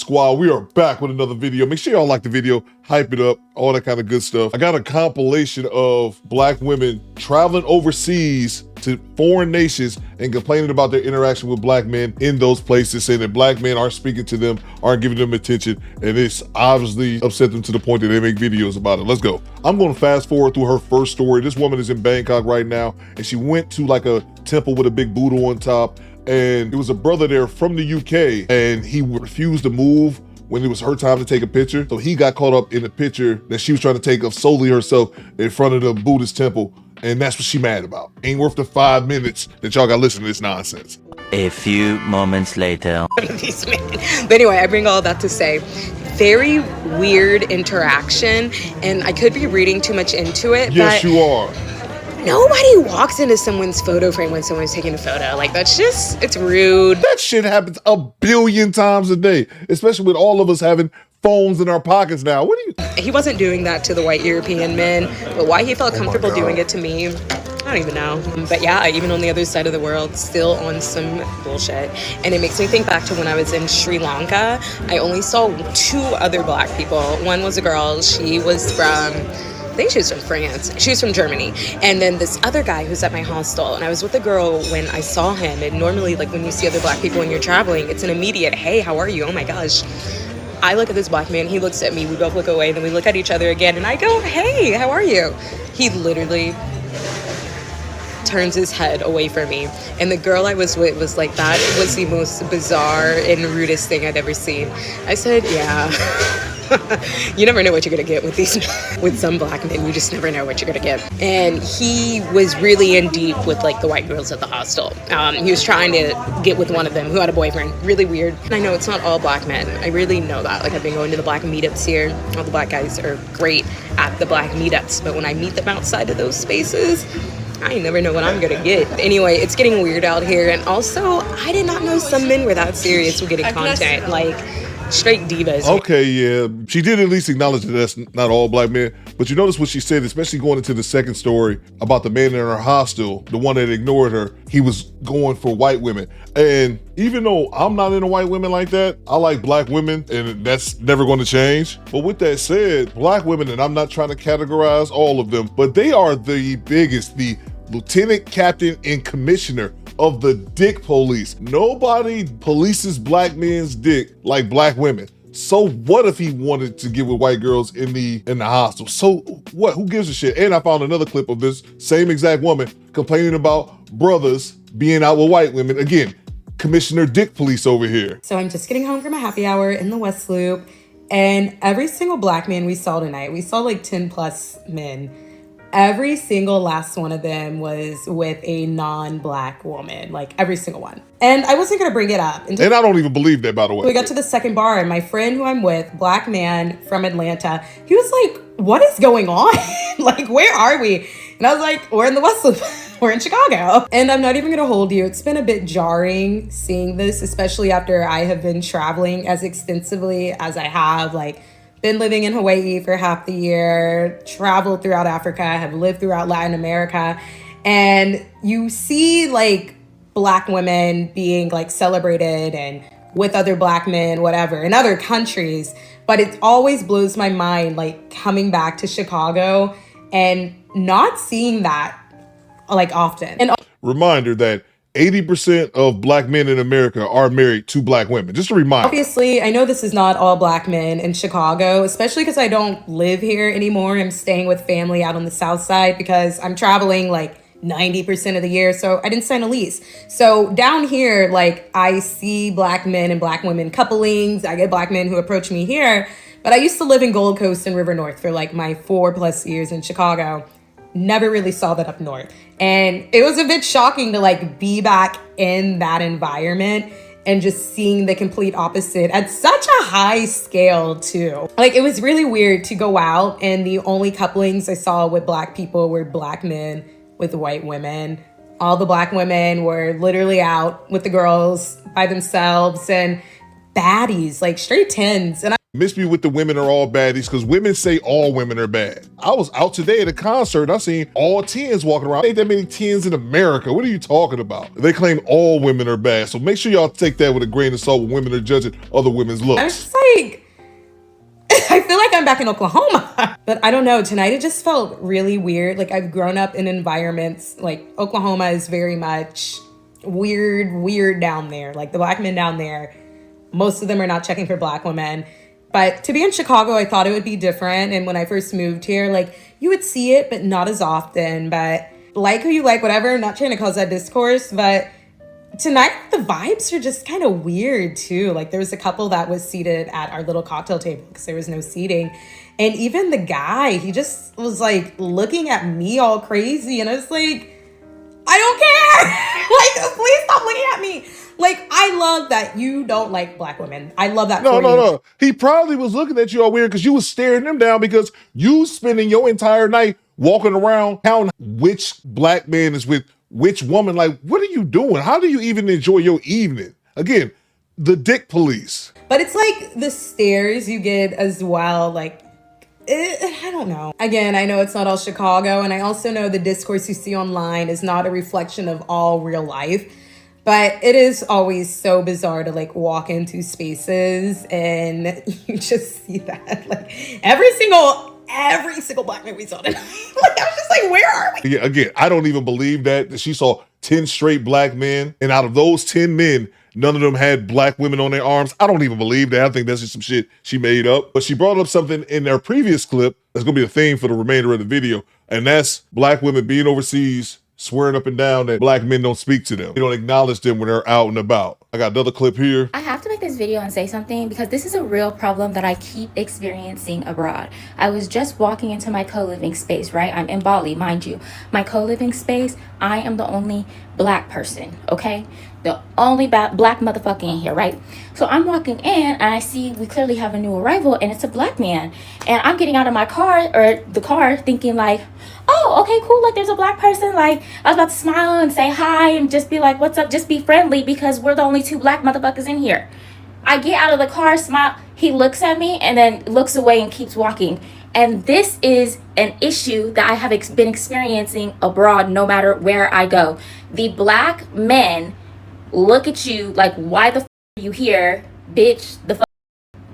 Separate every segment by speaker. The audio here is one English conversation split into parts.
Speaker 1: Squad, we are back with another video. Make sure y'all like the video, hype it up, all that kind of good stuff. I got a compilation of black women traveling overseas to foreign nations and complaining about their interaction with black men in those places, saying that black men aren't speaking to them, aren't giving them attention, and it's obviously upset them to the point that they make videos about it. Let's go. I'm going to fast forward through her first story. This woman is in Bangkok right now, and she went to like a temple with a big Buddha on top, and it was a brother there from the UK, and he refused to move when it was her time to take a picture. So he got caught up in the picture that she was trying to take of solely herself in front of the Buddhist temple. And that's what she mad about. Ain't worth the 5 minutes that y'all got to listen to this nonsense.
Speaker 2: A few moments later.
Speaker 3: But anyway, I bring all that to say, very weird interaction. And I could be reading too much into it.
Speaker 1: Yes,
Speaker 3: but
Speaker 1: you are.
Speaker 3: nobody walks into someone's photo frame when someone's taking a photo. Like, that's just, it's rude.
Speaker 1: That shit happens a billion times a day, especially with all of us having phones in our pockets now. What do you?
Speaker 3: He wasn't doing that to the white European men, but why he felt comfortable doing it to me, I don't even know. But yeah, even on the other side of the world, still on some bullshit. And it makes me think back to when I was in Sri Lanka. I only saw 2 other black people. One was a girl. She was from, I think she was from France. She was from Germany. And then this other guy who's at my hostel. And I was with a girl when I saw him. And normally, like, when you see other black people when you're traveling, it's an immediate, hey, how are you? Oh my gosh. I look at this black man, he looks at me, we both look away, then we look at each other again, and I go, hey, how are you? He literally turns his head away from me. And the girl I was with was like, that was the most bizarre and rudest thing I'd ever seen. I said, yeah. You never know what you're gonna get with these, with some black men. You just never know what you're gonna get. And he was really in deep with like the white girls at the hostel. He was trying to get with one of them who had a boyfriend. Really weird. And I know it's not all black men. I really know that. Like, I've been going to the black meetups here. All the black guys are great at the black meetups, but when I meet them outside of those spaces, I never know what I'm gonna get. Anyway, it's getting weird out here. And also, I did not know some men were that serious with getting content. Like, straight divas.
Speaker 1: Okay, yeah. She did at least acknowledge that that's not all black men. But you notice what she said, especially going into the second story about the man in her hostel, the one that ignored her, he was going for white women. And even though I'm not into white women like that, I like black women, and that's never going to change. But with that said, black women, and I'm not trying to categorize all of them, but they are the biggest, the lieutenant, captain, and commissioner of the dick police. Nobody polices black men's dick like black women. So what if he wanted to get with white girls in the hostel? So what? Who gives a shit? And I found another clip of this same exact woman complaining about brothers being out with white women. Again, Commissioner Dick Police over here.
Speaker 4: So I'm just getting home from a happy hour in the West Loop, and every single black man we saw tonight, we saw like 10 plus men. Every single last one of them was with a non-black woman, like every single one. And I wasn't gonna bring it up.
Speaker 1: And I don't even believe that, by the way.
Speaker 4: We got to the second bar, and my friend who I'm with, black man from Atlanta, he was like, what is going on? Like, where are we? And I was like, we're in the West Loop. We're in Chicago. And I'm not even gonna hold you. It's been a bit jarring seeing this, especially after I have been traveling as extensively as I have, like, been living in Hawaii for half the year, traveled throughout Africa, have lived throughout Latin America. And you see like black women being like celebrated and with other black men, whatever, in other countries. But it always blows my mind, like coming back to Chicago and not seeing that like often. And
Speaker 1: reminder that 80% of black men in America are married to black women. Just a reminder.
Speaker 4: Obviously, I know this is not all black men in Chicago, especially because I don't live here anymore. I'm staying with family out on the South Side because I'm traveling like 90% of the year. So I didn't sign a lease. So down here, like I see black men and black women couplings. I get black men who approach me here. But I used to live in Gold Coast and River North for like my 4+ years in Chicago. Never really saw that up north. And it was a bit shocking to like be back in that environment and just seeing the complete opposite at such a high scale too. Like, it was really weird to go out and the only couplings I saw with black people were black men with white women. All the black women were literally out with the girls by themselves, and baddies, like straight 10s. And
Speaker 1: Miss me with the women are all baddies, because women say all women are bad. I was out today at a concert. I seen all 10s walking around. Ain't that many 10s in America. What are you talking about? They claim all women are bad. So make sure y'all take that with a grain of salt when women are judging other women's looks.
Speaker 4: I was just like, I feel like I'm back in Oklahoma. But I don't know, tonight it just felt really weird. Like, I've grown up in environments, like Oklahoma is very much weird down there. Like, the black men down there, most of them are not checking for black women. But to be in Chicago, I thought it would be different. And when I first moved here, like, you would see it, but not as often. But like who you like, whatever. I'm not trying to cause that discourse, but tonight the vibes are just kind of weird too. Like, there was a couple that was seated at our little cocktail table because there was no seating. And even the guy, he just was like looking at me all crazy. And I was like, I don't care. Like, please stop looking at me. Like, I love that you don't like black women. I love that.
Speaker 1: No. He probably was looking at you all weird because you was staring him down, because you spending your entire night walking around counting which black man is with which woman. Like, what are you doing? How do you even enjoy your evening? Again, the dick police.
Speaker 4: But it's like the stares you get as well. Like, I don't know. Again, I know it's not all Chicago, and I also know the discourse you see online is not a reflection of all real life. But it is always so bizarre to like walk into spaces and you just see that. Like, every single black man we saw tonight. Like, I was just like, where are we?
Speaker 1: Yeah, again, I don't even believe that she saw 10 straight black men, and out of those 10 men, none of them had black women on their arms. I don't even believe that. I think that's just some shit she made up. But she brought up something in their previous clip that's gonna be a theme for the remainder of the video, and that's black women being overseas, swearing up and down that black men don't speak to them. They don't acknowledge them when they're out and about. I got another clip here.
Speaker 5: I have to make this video and say something because this is a real problem that I keep experiencing abroad. I was just walking into my co-living space, right? I'm in Bali, mind you. My co-living space, I am the only black person, okay? The only black motherfucker in here, right? So I'm walking in and I see we clearly have a new arrival and it's a black man. And I'm getting out of my car, or the car, thinking like, oh, okay, cool. Like, there's a black person. Like, I was about to smile and say hi and just be like, what's up? Just be friendly because we're the only two black motherfuckers in here. I get out of the car, smile. He looks at me and then looks away and keeps walking. And this is an issue that I have been experiencing abroad no matter where I go. The black men look at you like, why the f are you here, bitch, the f,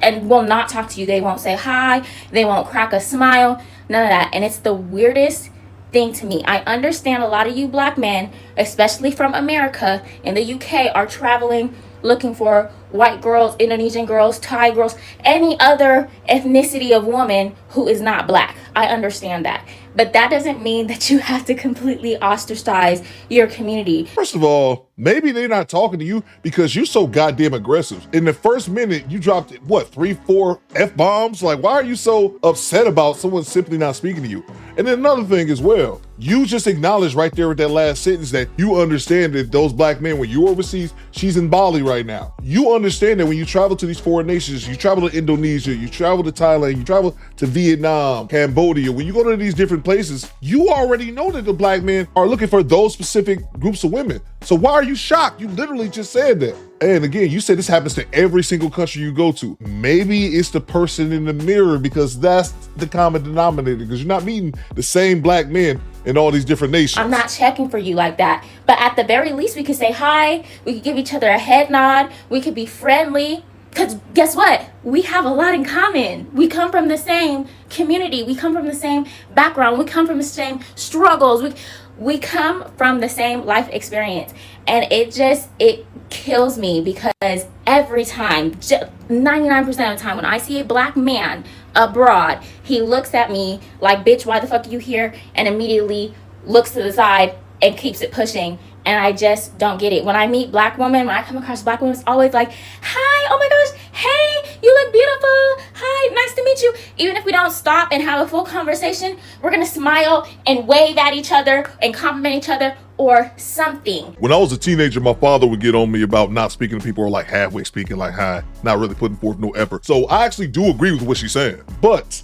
Speaker 5: and will not talk to you. They won't say hi. They won't crack a smile. None of that. And it's the weirdest thing to me. I understand a lot of you black men, especially from America and the UK, are traveling looking for white girls, Indonesian girls, Thai girls, any other ethnicity of woman who is not black. I understand that. But that doesn't mean that you have to completely ostracize your community.
Speaker 1: First of all, maybe they're not talking to you because you're so goddamn aggressive. In the first minute, you dropped, what, 3, 4 F-bombs? Like, why are you so upset about someone simply not speaking to you? And then another thing as well, you just acknowledged right there with that last sentence that you understand that those black men, when you're overseas, she's in Bali right now. You understand that when you travel to these foreign nations, you travel to Indonesia, you travel to Thailand, you travel to Vietnam, Cambodia, when you go to these different places, you already know that the black men are looking for those specific groups of women. So why are you shocked? You literally just said that. And again, you said this happens to every single country you go to. Maybe it's the person in the mirror, because that's the common denominator, because you're not meeting the same black men in all these different nations.
Speaker 5: I'm not checking for you like that. But at the very least, we could say hi. We could give each other a head nod. We could be friendly. Because guess what? We have a lot in common. We come from the same community. We come from the same background. We come from the same struggles. We come from the same life experience. And it kills me, because every time, 99% of the time, when I see a black man abroad, he looks at me like, bitch, why the fuck are you here? And immediately looks to the side and keeps it pushing. And I just don't get it. When I meet black women, when I come across black women, it's always like, hi, oh my gosh, hey, you look beautiful. Hi, nice to meet you. Even if we don't stop and have a full conversation, we're going to smile and wave at each other and compliment each other or something.
Speaker 1: When I was a teenager, my father would get on me about not speaking to people, or like halfway speaking, like hi, not really putting forth no effort. So I actually do agree with what she's saying. But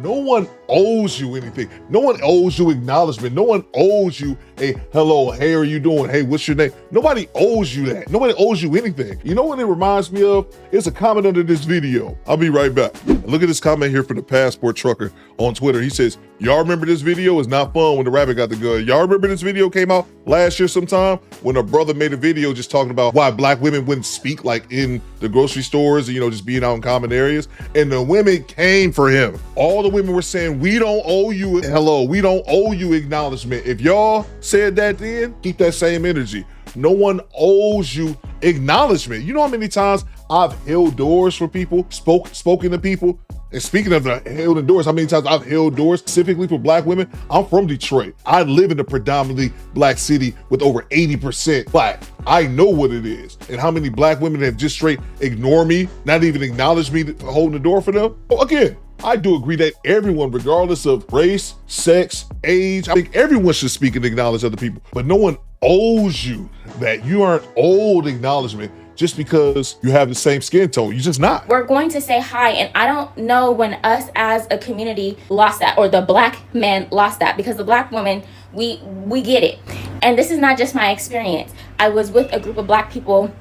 Speaker 1: no one owes you anything. No one owes you acknowledgement. No one owes you Hey, hello, hey, are you doing? Hey, what's your name? Nobody owes you that. Nobody owes you anything. You know what it reminds me of? It's a comment under this video. I'll be right back. Look at this comment here from the Passport Trucker on Twitter. He says, y'all remember this video? It's not fun when the rabbit got the gun. Y'all remember this video came out last year sometime when a brother made a video just talking about why black women wouldn't speak like in the grocery stores, you know, just being out in common areas. And the women came for him. All the women were saying, we don't owe you hello. We don't owe you acknowledgement. If y'all said that then, keep that same energy. No one owes you acknowledgement. You know how many times I've held doors for people, spoken to people? And speaking of the held doors, how many times I've held doors specifically for black women? I'm from Detroit. I live in a predominantly black city with over 80% black. I know what it is. And how many black women have just straight ignore me, not even acknowledge me holding the door for them? Well, again, I do agree that everyone, regardless of race, sex, age, I think everyone should speak and acknowledge other people, but no one owes you that. You aren't owed acknowledgement just because you have the same skin tone. You're just not.
Speaker 5: We're going to say hi, and I don't know when us as a community lost that, or the black men lost that, because the black women, we get it. And this is not just my experience. I was with a group of black people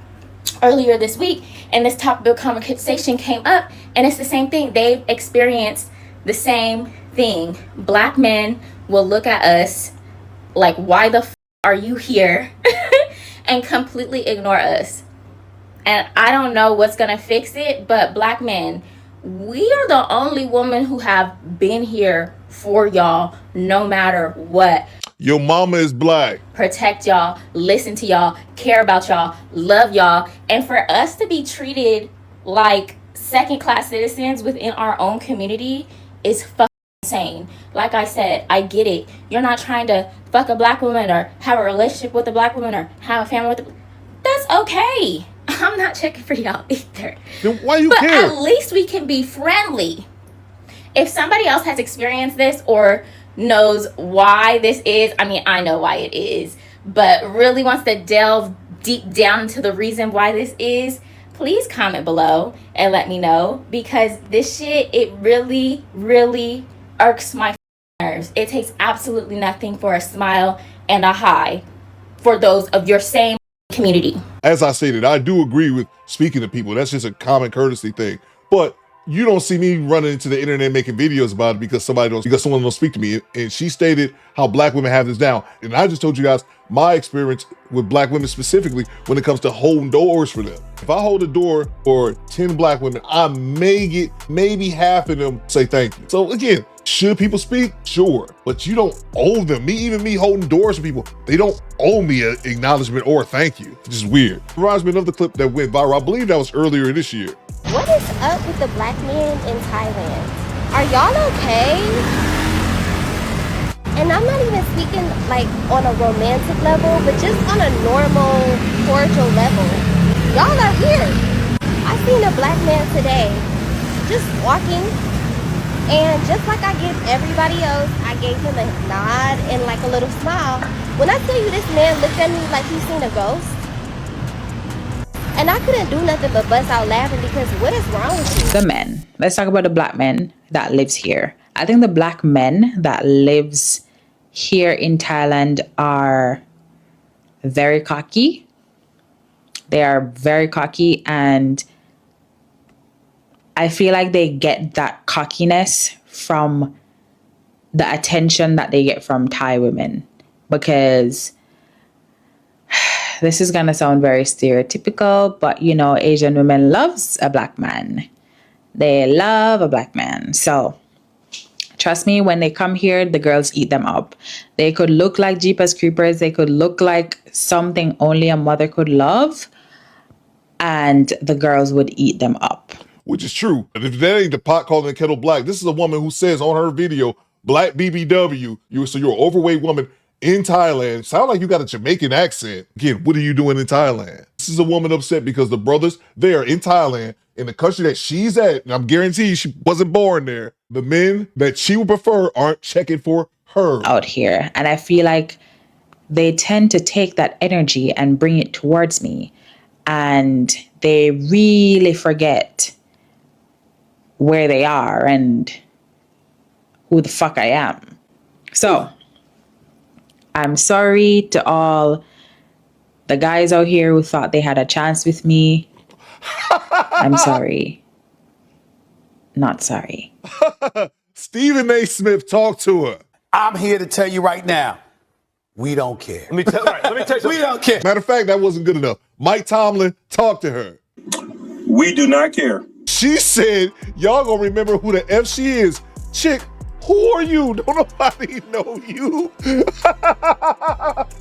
Speaker 5: earlier this week, and this topic of conversation came up, and it's the same thing. They've experienced the same thing. Black men will look at us like, why the are you here? And completely ignore us. And I don't know what's gonna fix it, but black men, we are the only women who have been here for y'all no matter what.
Speaker 1: Your mama is black.
Speaker 5: Protect y'all, listen to y'all, care about y'all, love y'all. And for us to be treated like second-class citizens within our own community is fucking insane. Like I said, I get it. You're not trying to fuck a black woman or have a relationship with a black woman or have a family with a... That's okay. I'm not checking for y'all either.
Speaker 1: Then why you
Speaker 5: but
Speaker 1: care?
Speaker 5: At least we can be friendly. If somebody else has experienced this or knows why this is, I mean, I know why it is, but really wants to delve deep down into the reason why this is, please comment below and let me know, because this shit, it really, really irks my nerves. It takes absolutely nothing for a smile and a hi for those of your same community.
Speaker 1: As I stated, I do agree with speaking to people. That's just a common courtesy thing. But you don't see me running into the internet making videos about it because someone don't speak to me. And she stated how black women have this down. And I just told you guys my experience with black women specifically when it comes to holding doors for them. If I hold a door for 10 black women, I may get maybe half of them say thank you. So again, should people speak? Sure. But you don't owe them. Even me holding doors for people, they don't owe me an acknowledgement or a thank you. It's just weird. Reminds me of another clip that went viral. I believe that was earlier this year.
Speaker 6: What is up with the black men in Thailand? Are y'all okay? And I'm not even speaking like on a romantic level, but just on a normal, cordial level. Y'all are here. I seen a black man today just walking, and just like I give everybody else, I gave him a nod and like a little smile. When I tell you this man looked at me like he seen a ghost, and I couldn't do nothing but bust out laughing because what is wrong with you?
Speaker 7: The men. Let's talk about the black men that lives here. I think the black men that lives here in Thailand are very cocky. They are very cocky, and I feel like they get that cockiness from the attention that they get from Thai women, because this is going to sound very stereotypical, but you know, Asian women loves a black man. They love a black man. So trust me, when they come here, the girls eat them up. They could look like Jeepers Creepers. They could look like something only a mother could love, and the girls would eat them up.
Speaker 1: Which is true. And if that ain't the pot calling the kettle black, this is a woman who says on her video, Black BBW, you're an overweight woman in Thailand. Sound like you got a Jamaican accent. Again, what are you doing in Thailand? This is a woman upset because the brothers there in Thailand, in the country that she's at, and I'm guaranteed she wasn't born there, the men that she would prefer aren't checking for her.
Speaker 7: Out here. And I feel like they tend to take that energy and bring it towards me. And they really forget where they are and who the fuck I am. So I'm sorry to all the guys out here who thought they had a chance with me. I'm sorry. Not sorry.
Speaker 1: Stephen A. Smith, talk to her.
Speaker 8: I'm here to tell you right now, we don't care. Let me tell you something. We don't care.
Speaker 1: Matter of fact, that wasn't good enough. Mike Tomlin, talk to her.
Speaker 9: We do not care.
Speaker 1: She said, y'all gonna remember who the F she is. Chick, who are you? Don't nobody know you.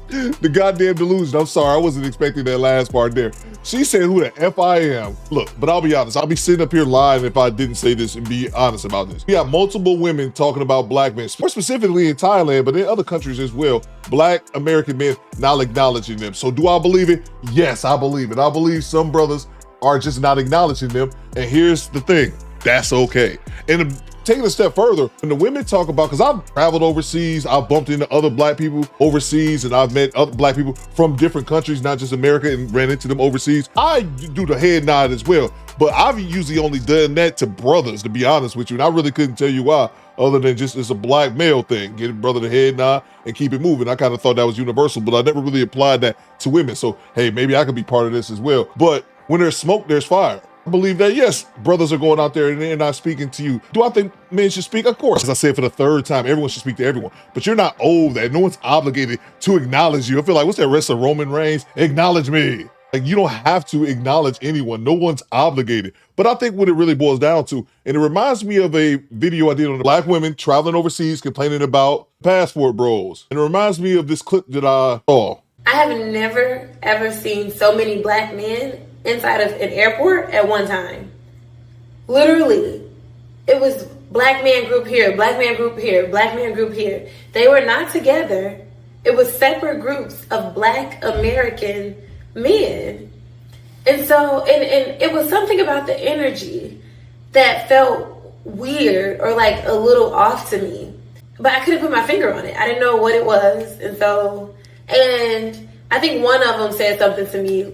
Speaker 1: The goddamn delusion. I'm sorry, I wasn't expecting that last part there. She said who the F I am. Look, but I'll be honest, I'll be sitting up here lying if I didn't say this and be honest about this. We have multiple women talking about black men, more specifically in Thailand, but in other countries as well, black American men not acknowledging them. So do I believe it? Yes, I believe it. I believe some brothers are just not acknowledging them. And here's the thing, that's okay. And taking a step further, when the women talk about, because I've traveled overseas, I've bumped into other black people overseas, and I've met other black people from different countries, not just America, and ran into them overseas. I do the head nod as well, but I've usually only done that to brothers, to be honest with you, and I really couldn't tell you why, other than just it's a black male thing. Get a brother the head nod and keep it moving. I kind of thought that was universal, but I never really applied that to women. So, hey, maybe I could be part of this as well. But when there's smoke, there's fire. I believe that, yes, brothers are going out there and they're not speaking to you. Do I think men should speak? Of course. As I said for the third time, everyone should speak to everyone. But you're not owed that. No one's obligated to acknowledge you. I feel like, what's that rest of Roman Reigns? Acknowledge me. Like, you don't have to acknowledge anyone. No one's obligated. But I think what it really boils down to, and it reminds me of a video I did on black women traveling overseas complaining about passport bros. And it reminds me of this clip that I saw.
Speaker 10: I have never, ever seen so many black men inside of an airport at one time. Literally. It was black man group here, black man group here, black man group here. They were not together. It was separate groups of black American men. And so, and it was something about the energy that felt weird or like a little off to me. But I couldn't put my finger on it. I didn't know what it was. And I think one of them said something to me.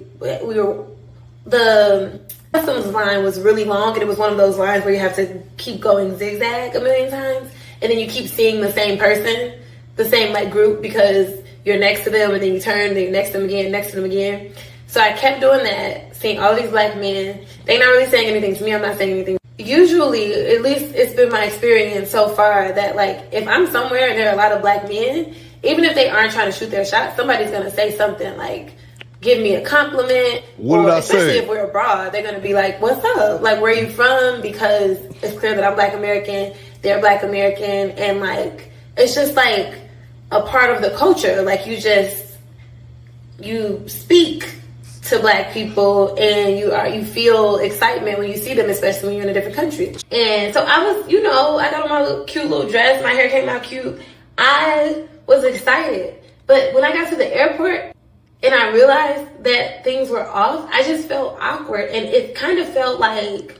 Speaker 10: The customs line was really long, and it was one of those lines where you have to keep going zigzag a million times, and then you keep seeing the same person, the same like group, because you're next to them, and then you turn, then you're next to them again, next to them again. So I kept doing that, seeing all these black men. They're not really saying anything to me. I'm not saying anything. Usually, at least it's been my experience so far, that like if I'm somewhere and there are a lot of black men, even if they aren't trying to shoot their shot, somebody's gonna say something like, give me a compliment.
Speaker 1: What did I say?
Speaker 10: Especially if we're abroad, they're gonna be like, what's up? Like, where are you from? Because it's clear that I'm black American, they're black American, and like, it's just like a part of the culture. Like, you speak to black people, and you feel excitement when you see them, especially when you're in a different country. And so I was, I got on my cute little dress, my hair came out cute. I was excited. But when I got to the airport and I realized that things were off, I just felt awkward. And it kind of felt like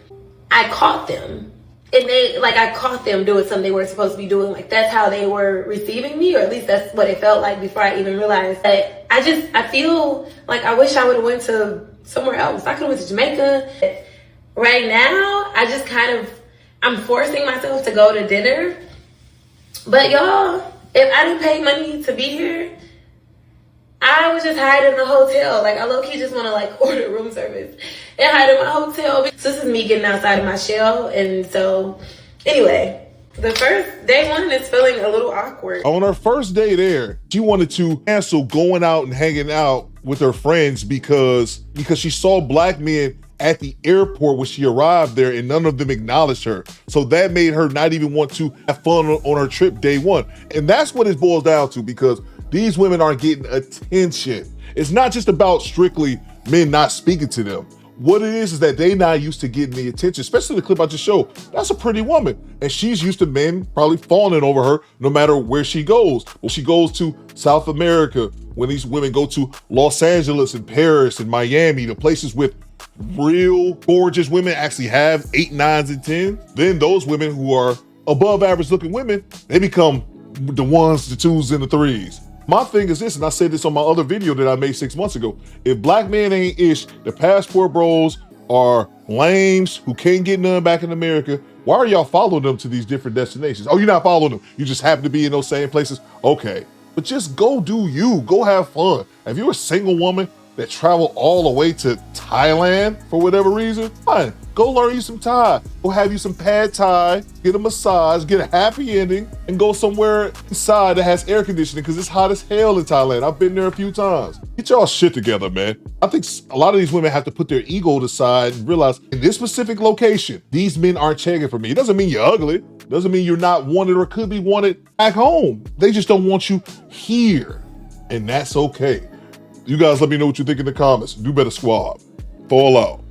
Speaker 10: I caught them. And I caught them doing something they weren't supposed to be doing. Like, that's how they were receiving me, or at least that's what it felt like before I even realized that. I feel like I wish I would have went to somewhere else. I could have went to Jamaica. Right now, I'm forcing myself to go to dinner. But y'all, if I didn't pay money to be here, I would just hide in the hotel. Like, I low-key just want to order room service and hide in my hotel. So this is me getting outside of my shell. And so, anyway, the first day one is feeling a little awkward.
Speaker 1: On her first day there, she wanted to cancel going out and hanging out with her friends because she saw black men at the airport when she arrived there, and none of them acknowledged her. So that made her not even want to have fun on her trip day one. And that's what it boils down to, because these women aren't getting attention. It's not just about strictly men not speaking to them. What it is that they not used to getting the attention, especially the clip I just showed. That's a pretty woman. And she's used to men probably fawning over her no matter where she goes. When she goes to South America, when these women go to Los Angeles and Paris and Miami, the places with real gorgeous women actually have 8, 9s, and 10s, then those women who are above average looking women, they become the 1s, the 2s, and the 3s. My thing is this, and I said this on my other video that I made 6 months ago. If black men ain't ish, the passport bros are lames who can't get none back in America. Why are y'all following them to these different destinations? Oh, you're not following them. You just happen to be in those same places. Okay. but just go do you. Go have fun. If you're a single woman that travel all the way to Thailand for whatever reason, fine. Go learn you some Thai. Go have you some pad Thai, get a massage, get a happy ending, and go somewhere inside that has air conditioning because it's hot as hell in Thailand. I've been there a few times. Get y'all shit together, man. I think a lot of these women have to put their ego aside and realize in this specific location, these men aren't checking for me. It doesn't mean you're ugly. It doesn't mean you're not wanted or could be wanted back home. They just don't want you here. And that's okay. You guys let me know what you think in the comments. Do better, squad. Fall out.